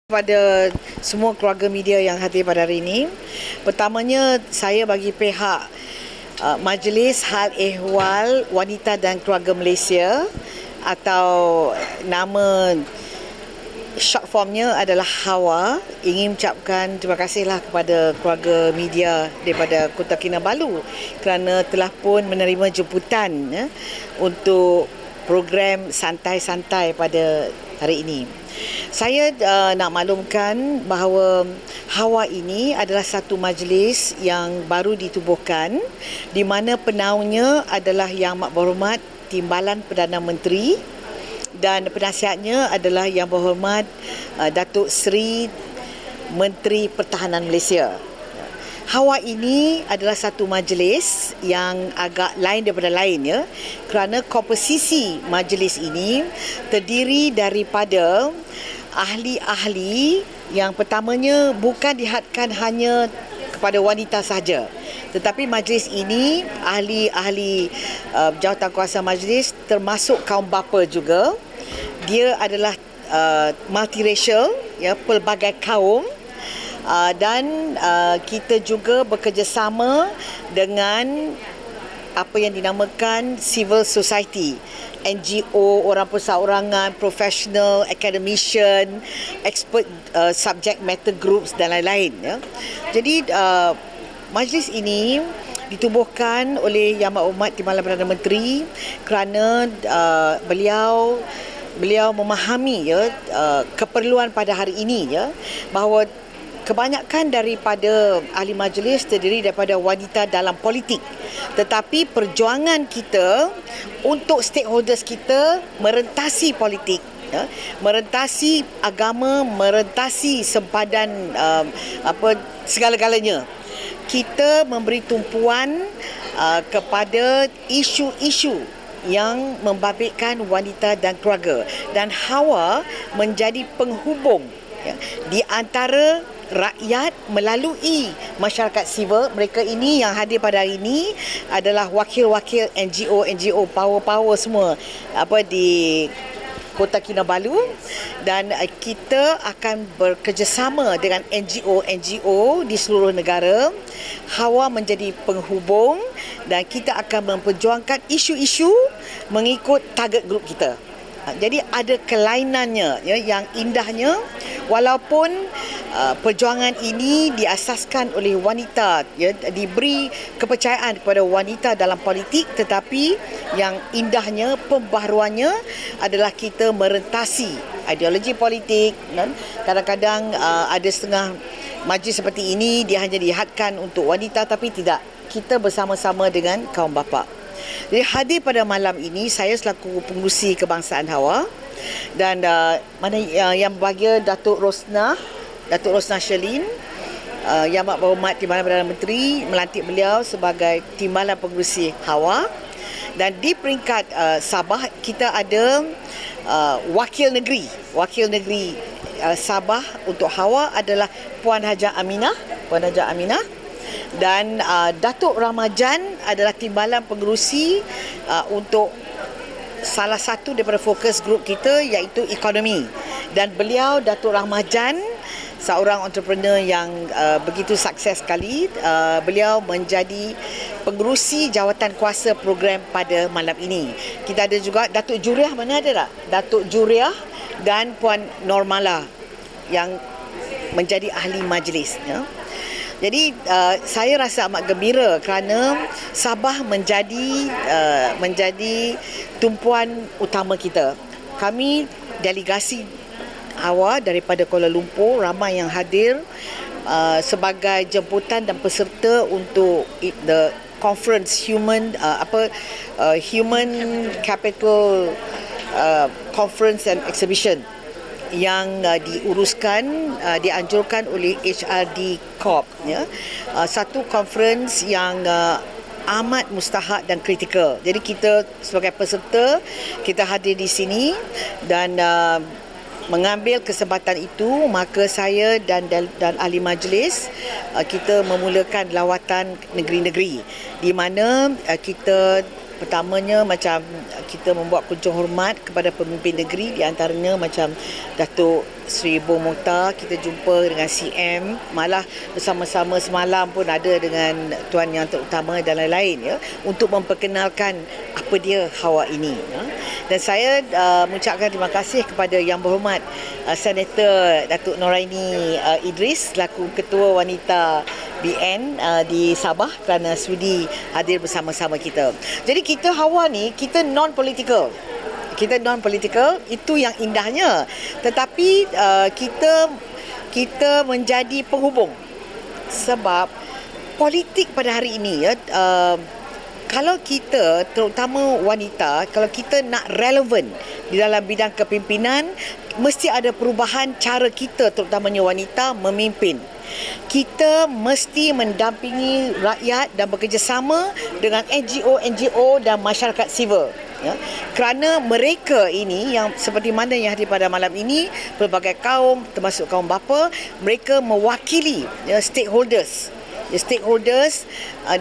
Kepada semua keluarga media yang hadir pada hari ini, pertamanya saya bagi pihak Majlis Hal Ehwal Wanita dan Keluarga Malaysia atau nama short formnya adalah HAWA, ingin mengucapkan terima kasihlah kepada keluarga media daripada Kota Kinabalu kerana telah pun menerima jemputan untuk program santai-santai pada hari ini. Saya nak maklumkan bahawa HAWA ini adalah satu majlis yang baru ditubuhkan di mana penaungnya adalah Yang Amat Berhormat Timbalan Perdana Menteri dan penasihatnya adalah Yang Berhormat Datuk Seri Menteri Pertahanan Malaysia. HAWA ini adalah satu majlis yang agak lain daripada lain kerana komposisi majlis ini terdiri daripada ahli-ahli yang pertamanya bukan dihadkan hanya kepada wanita sahaja, tetapi majlis ini ahli-ahli jawatankuasa majlis termasuk kaum bapa juga. Dia adalah multiracial, pelbagai kaum. Dan kita juga bekerjasama dengan apa yang dinamakan civil society, NGO, orang perseorangan, professional, academician, expert subject matter groups dan lain-lain. Jadi majlis ini ditubuhkan oleh Yang Amat Berhormat Timbalan Perdana Menteri kerana beliau memahami keperluan pada hari ini bahawa kebanyakan daripada ahli majlis terdiri daripada wanita dalam politik, tetapi perjuangan kita untuk stakeholders kita merentasi politik, merentasi agama, merentasi sempadan segala-galanya. Kita memberi tumpuan kepada isu-isu yang membabitkan wanita dan keluarga, dan HAWA menjadi penghubung di antara rakyat melalui masyarakat sivil. Mereka ini yang hadir pada hari ini adalah wakil-wakil NGO, power semua di Kota Kinabalu, dan kita akan bekerjasama dengan NGO di seluruh negara. HAWA menjadi penghubung dan kita akan memperjuangkan isu-isu mengikut target group kita. Jadi ada kelainannya yang indahnya, walaupun perjuangan ini diasaskan oleh wanita, diberi kepercayaan kepada wanita dalam politik, tetapi yang indahnya, pembaharuannya adalah kita merentasi ideologi politik. Kadang-kadang ada setengah majlis seperti ini dia hanya dihadkan untuk wanita, tapi tidak, kita bersama-sama dengan kaum bapa. Jadi hadir pada malam ini saya selaku pengurusi kebangsaan HAWA, dan yang berbahagia Datuk Rosnah Sherlyn, Yang Amat Berhormat Timbalan Perdana Menteri melantik beliau sebagai Timbalan Pengurusi HAWA. Dan di peringkat Sabah kita ada wakil negeri Sabah untuk HAWA adalah Puan Hajah Aminah, dan Datuk Ramajan adalah Timbalan Pengerusi untuk salah satu daripada fokus grup kita, iaitu ekonomi. Dan beliau, Datuk Ramajan, seorang entrepreneur yang begitu sukses sekali. Beliau menjadi pengerusi jawatan kuasa program pada malam ini. Kita ada juga Datuk Juriah, mana ada tak? Datuk Juriah dan Puan Normala yang menjadi ahli majlis. Jadi saya rasa amat gembira kerana Sabah menjadi tumpuan utama kita. Kami delegasi HAWA daripada Kuala Lumpur, ramai yang hadir sebagai jemputan dan peserta untuk the conference Human Capital Conference and Exhibition yang dianjurkan oleh HRD Corp. Satu conference yang amat mustahak dan kritikal. Jadi kita sebagai peserta, kita hadir di sini dan mengambil kesempatan itu, maka saya dan ahli majlis kita memulakan lawatan negeri-negeri di mana kita Pertamanya macam kita membuat kunjung hormat kepada pemimpin negeri, di antaranya macam Datuk Seri Bong Mokhtar, kita jumpa dengan CM, malah bersama-sama semalam pun ada dengan Tuan Yang Terutama dan lain-lain, ya, untuk memperkenalkan apa dia Hawa ini, ya. Dan saya mengucapkan terima kasih kepada Yang Berhormat Senator Datuk Noraini Idris selaku Ketua Wanita BN di Sabah kerana sudi hadir bersama-sama kita. Jadi kita Hawa ni, kita non-political. Kita non-political, itu yang indahnya. Tetapi kita menjadi penghubung. Sebab politik pada hari ini, ya, kalau kita, terutama wanita, kalau kita nak relevan di dalam bidang kepimpinan, mesti ada perubahan cara kita, terutamanya wanita, memimpin. Kita mesti mendampingi rakyat dan bekerjasama dengan NGO dan masyarakat sivil, ya. Kerana mereka ini yang seperti mana yang hadir pada malam ini, pelbagai kaum termasuk kaum bapa, mereka mewakili, ya, stakeholders,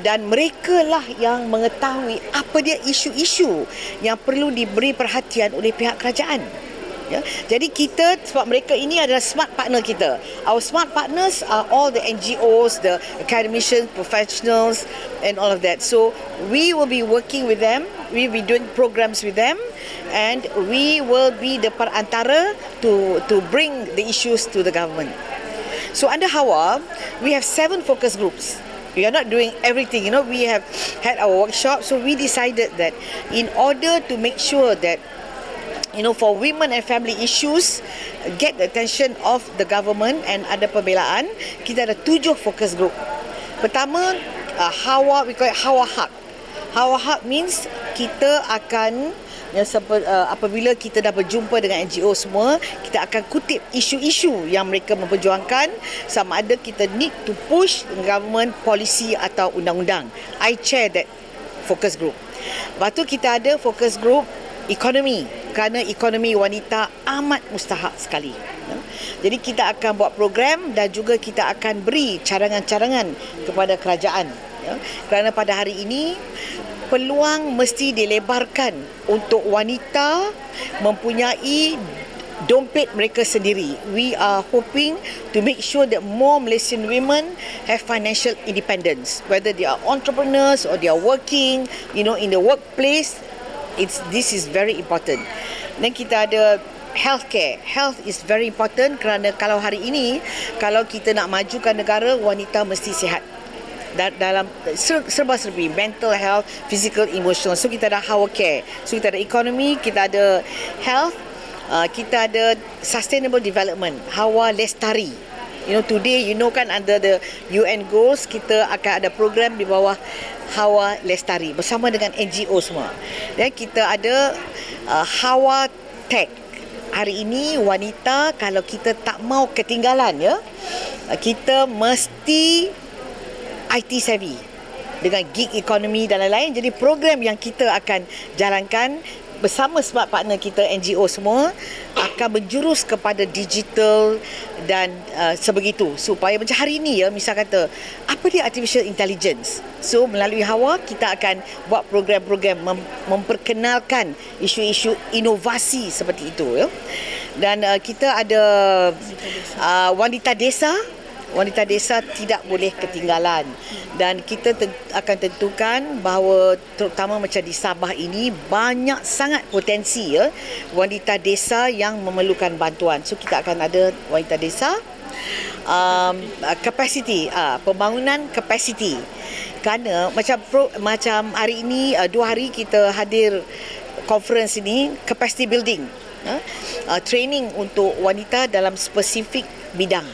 dan mereka lah yang mengetahui apa dia isu-isu yang perlu diberi perhatian oleh pihak kerajaan. Ya. Jadi kita, sebab mereka ini adalah smart partner kita. Our smart partners are all the NGOs, the academicians, professionals and all of that. So we will be working with them, we will be doing programs with them, and we will be the perantara to bring the issues to the government. So under Hawa, we have 7 focus groups. We are not doing everything, we have had our workshop, so we decided that in order to make sure that for women and family issues get the attention of the government and ada pembelaan, kita ada 7 focus group. Pertama, Hawa, we call it Hawa Hak. Hawa Hak means kita akan, apabila kita dah berjumpa dengan NGO semua, kita akan kutip isu-isu yang mereka memperjuangkan, sama ada kita need to push government policy atau undang-undang. I chair that focus group. Lepas tu kita ada focus group ekonomi, kerana ekonomi wanita amat mustahak sekali. Jadi kita akan buat program dan juga kita akan beri cadangan-cadangan kepada kerajaan. Kerana pada hari ini peluang mesti dilebarkan untuk wanita mempunyai dompet mereka sendiri. We are hoping to make sure that more Malaysian women have financial independence, whether they are entrepreneurs or they are working, in the workplace. This is very important. Dan kita ada healthcare. Health is very important kerana kalau hari ini, kalau kita nak majukan negara, wanita mesti sihat. Dalam serba-serbi, mental health, physical, emotional. So kita ada Hawa Care. So kita ada ekonomi, kita ada health, kita ada sustainable development, Hawa Lestari. Today, kan under the UN goals, kita akan ada program di bawah Hawa Lestari bersama dengan NGO semua. Dan kita ada Hawa Tech. Hari ini wanita, kalau kita tak mau ketinggalan, ya, kita mesti IT savvy dengan gig economy dan lain-lain. Jadi program yang kita akan jalankan bersama smart partner kita, NGO semua, akan menjurus kepada digital dan sebegitu, supaya macam hari ini, ya, misal kata apa dia artificial intelligence. So melalui Hawa kita akan buat program-program memperkenalkan isu-isu inovasi seperti itu, ya. Dan kita ada wanita desa. Wanita desa tidak boleh ketinggalan, dan kita akan tentukan bahawa terutama macam di Sabah ini banyak sangat potensi, ya, wanita desa yang memerlukan bantuan. So kita akan ada wanita desa, capacity, pembangunan capacity. Kerana macam hari ini 2 hari kita hadir conference ini, capacity building, training untuk wanita dalam spesifik bidang,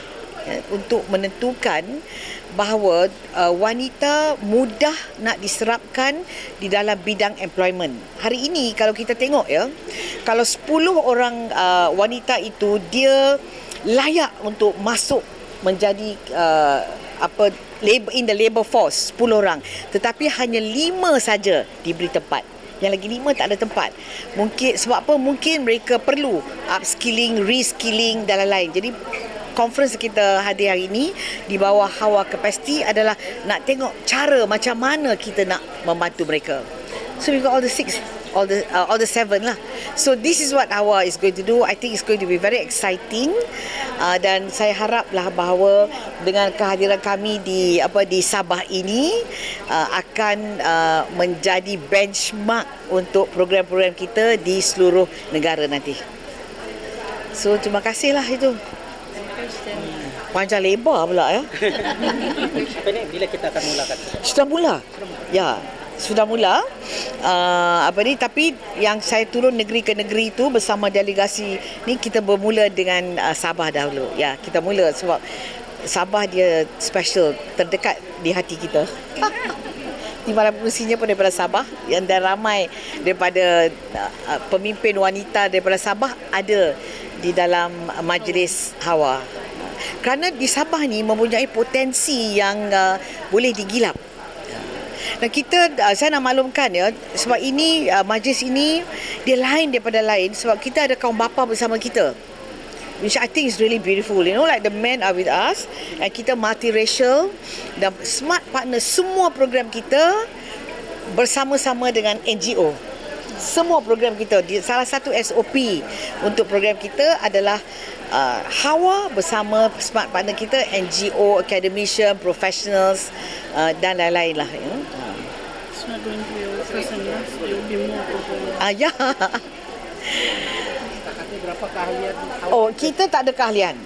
untuk menentukan bahawa wanita mudah nak diserapkan di dalam bidang employment. Hari ini kalau kita tengok, ya, kalau 10 orang wanita itu dia layak untuk masuk menjadi in the labor force, 10 orang, tetapi hanya 5 saja diberi tempat. Yang lagi 5 tak ada tempat. Mungkin sebab apa? Mungkin mereka perlu upskilling, reskilling dan lain-lain. Jadi conference kita hadir hari ini di bawah Hawa Capacity adalah nak tengok cara macam mana kita nak membantu mereka. So we got all the 6, all the 7 lah. So this is what Hawa is going to do. I think it's going to be very exciting. Dan saya haraplah bahawa dengan kehadiran kami di Sabah ini akan menjadi benchmark untuk program-program kita di seluruh negara nanti. So terima kasihlah itu. Panjang lebar pula ya. Bila kita akan mulakan? Sudah mula. Ya, sudah mula. Tapi yang saya turun negeri ke negeri itu bersama delegasi ni, kita bermula dengan Sabah dahulu. Ya, kita mula sebab Sabah dia special, terdekat di hati kita. Timbalan pengurusinya pun daripada Sabah, dan ramai daripada pemimpin wanita daripada Sabah ada di dalam majlis Hawa. Kerana di Sabah ni mempunyai potensi yang boleh digilap. Dan saya nak maklumkan ya, sebab ini majlis ini dia lain daripada lain sebab kita ada kaum bapa bersama kita. Which I think is really beautiful. You know, like the men are with us, and kita multiracial, dan smart partner semua program kita bersama-sama dengan NGO. Semua program kita, salah satu SOP untuk program kita adalah Hawa bersama smart partner kita, NGO, academician, professionals dan lain-lain lah. It's not going to be our first and last. There will be more programs. Ya. Berapa keahlian? Oh, kita tak ada keahlian.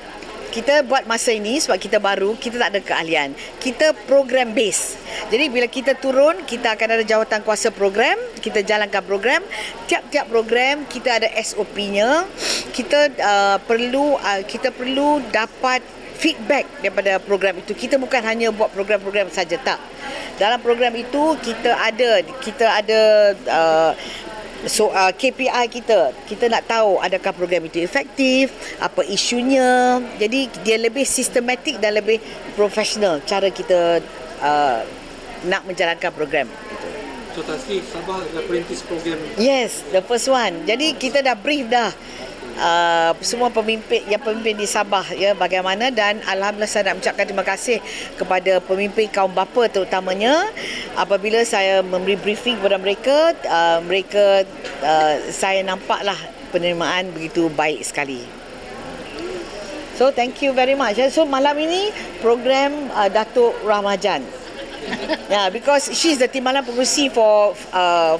Kita buat masa ini sebab kita baru, kita tak ada keahlian. Kita program base. Jadi bila kita turun, kita akan ada jawatan kuasa program, kita jalankan program. Tiap-tiap program kita ada SOP-nya. Kita perlu dapat feedback daripada program itu. Kita bukan hanya buat program-program saja, tak. Dalam program itu kita ada KPI kita nak tahu adakah program itu efektif, apa isunya. Jadi dia lebih sistematik dan lebih profesional cara kita nak menjalankan program. So tadi Sabah apprentice program. Yes, the first one. Jadi kita dah brief dah semua pemimpin di Sabah ya bagaimana, dan alhamdulillah saya nak mengucapkan terima kasih kepada pemimpin kaum bapa terutamanya. Apabila saya memberi briefing kepada mereka, saya nampaklah penerimaan begitu baik sekali. So thank you very much. So malam ini program Datuk Rahmajan. Yeah, because she's the timbalan pengurusi for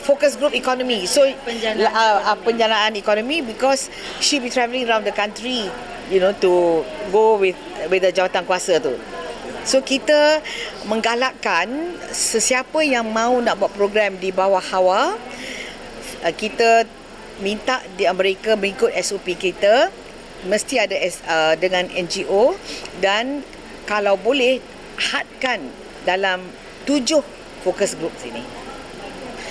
focus group economy. So penjanaan ekonomi, because she be travelling around the country, you know, to go with the jawatan kuasa tu. So kita menggalakkan sesiapa yang mahu nak buat program di bawah Hawa, kita minta mereka mengikut SOP kita, mesti ada dengan NGO, dan kalau boleh hadkan dalam 7 fokus group sini.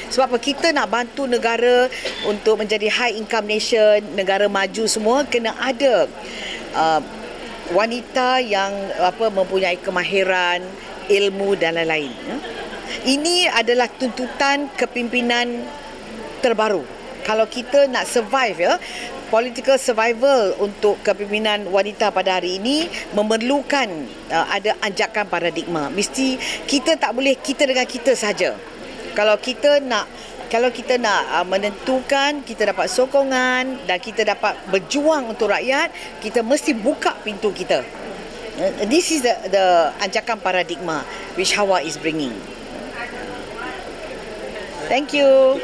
Sebab apa? Kita nak bantu negara untuk menjadi high income nation, negara maju semua, kena ada wanita yang mempunyai kemahiran, ilmu dan lain-lain. Ini adalah tuntutan kepimpinan terbaru. Kalau kita nak survive ya, political survival untuk kepimpinan wanita pada hari ini memerlukan ada anjakan paradigma. Mesti kita tak boleh kita dengan kita saja. Kalau kita nak menentukan, kita dapat sokongan dan kita dapat berjuang untuk rakyat, kita mesti buka pintu kita. This is the anjakan paradigma which Hawa is bringing. Thank you.